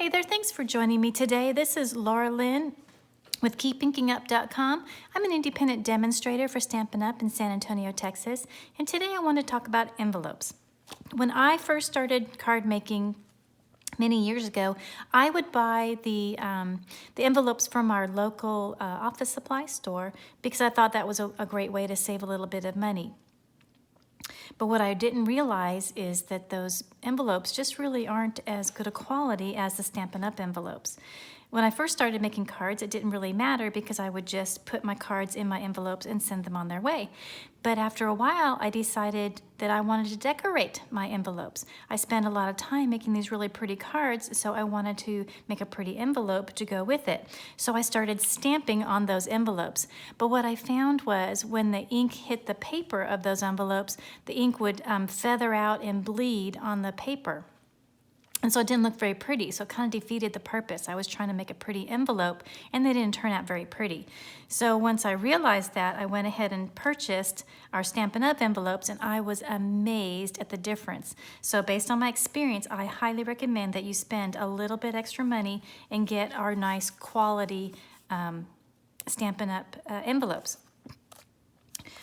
Hey there, thanks for joining me today. This is Laura Lynn with KeepInkingUp.com. I'm an independent demonstrator for Stampin' Up in San Antonio, Texas, and today I want to talk about envelopes. When I first started card making many years ago, I would buy the envelopes from our local office supply store because I thought that was a great way to save a little bit of money. But what I didn't realize is that those envelopes just really aren't as good a quality as the Stampin' Up envelopes. When I first started making cards, it didn't really matter because I would just put my cards in my envelopes and send them on their way. But after a while, I decided that I wanted to decorate my envelopes. I spent a lot of time making these really pretty cards, so I wanted to make a pretty envelope to go with it. So I started stamping on those envelopes. But what I found was when the ink hit the paper of those envelopes, the ink would feather out and bleed on the paper. And so it didn't look very pretty, so it kind of defeated the purpose. I was trying to make a pretty envelope, and they didn't turn out very pretty. So once I realized that, I went ahead and purchased our Stampin' Up envelopes, and I was amazed at the difference. So based on my experience, I highly recommend that you spend a little bit extra money and get our nice quality Stampin' Up envelopes.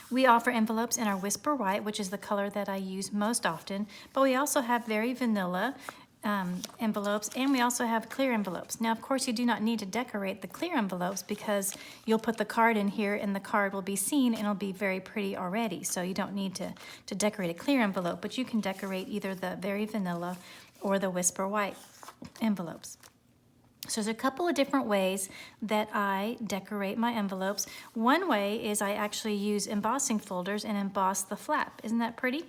We offer envelopes in our Whisper White, which is the color that I use most often, but we also have very vanilla envelopes, and we also have clear envelopes. Now, of course, you do not need to decorate the clear envelopes because you'll put the card in here and the card will be seen and it'll be very pretty already. So you don't need to decorate a clear envelope, but you can decorate either the very vanilla or the Whisper White envelopes. So there's a couple of different ways that I decorate my envelopes. One way is I actually use embossing folders and emboss the flap. Isn't that pretty?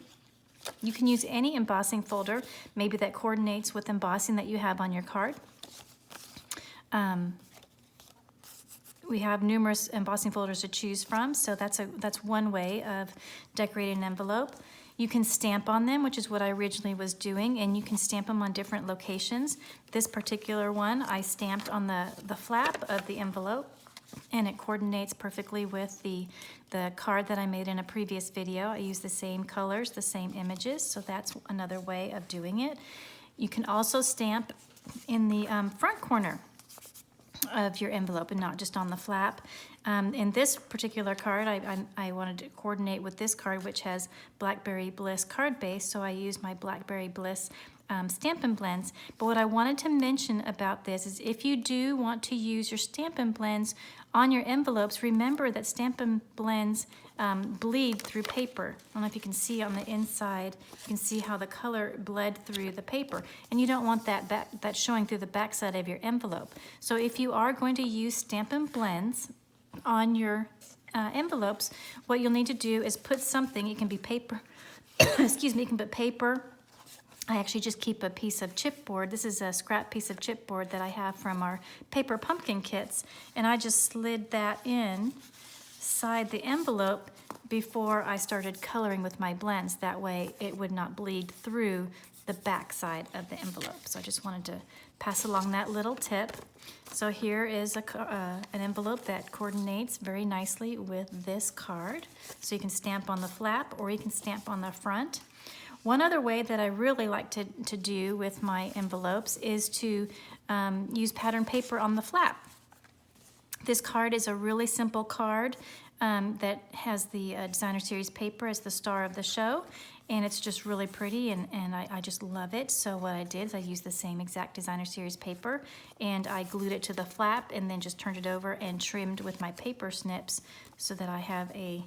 You can use any embossing folder, maybe that coordinates with embossing that you have on your card. We have numerous embossing folders to choose from, so that's one way of decorating an envelope. You can stamp on them, which is what I originally was doing, and you can stamp them on different locations. This particular one, I stamped on the flap of the envelope, and it coordinates perfectly with the card that I made in a previous video. I use the same colors, the same images, so that's another way of doing it. You can also stamp in the front corner of your envelope and not just on the flap. In this particular card, I wanted to coordinate with this card, which has Blackberry Bliss card base, so I used my Blackberry Bliss Stampin' Blends. But what I wanted to mention about this is if you do want to use your Stampin' Blends on your envelopes, remember that Stampin' Blends bleed through paper. I don't know if you can see on the inside, you can see how the color bled through the paper, and you don't want that showing through the back side of your envelope. So if you are going to use Stampin' Blends on your envelopes, what you'll need to do is put something. It can be paper, excuse me, you can put paper. I actually just keep a piece of chipboard. This is a scrap piece of chipboard that I have from our paper pumpkin kits, and I just slid that inside the envelope before I started coloring with my blends. That way it would not bleed through the back side of the envelope. So I just wanted to pass along that little tip. So here is an envelope that coordinates very nicely with this card. So you can stamp on the flap or you can stamp on the front. One other way that I really like to do with my envelopes is to use pattern paper on the flap. This card is a really simple card that has the Designer Series paper as the star of the show, and it's just really pretty, and I just love it. So what I did is I used the same exact Designer Series paper, and I glued it to the flap and then just turned it over and trimmed with my paper snips so that I have an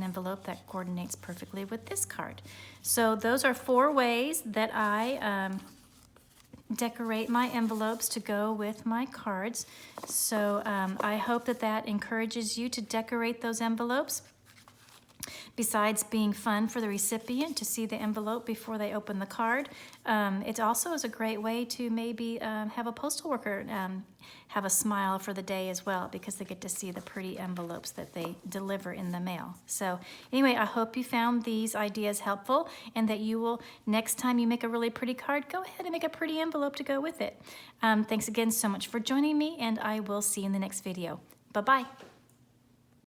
envelope that coordinates perfectly with this card. So those are 4 ways that I decorate my envelopes to go with my cards. So I hope that encourages you to decorate those envelopes. Besides being fun for the recipient to see the envelope before they open the card, it also is a great way to maybe have a postal worker have a smile for the day as well, because they get to see the pretty envelopes that they deliver in the mail. So anyway, I hope you found these ideas helpful, and that you will, next time you make a really pretty card, go ahead and make a pretty envelope to go with it. Thanks again so much for joining me, and I will see you in the next video. Bye-bye.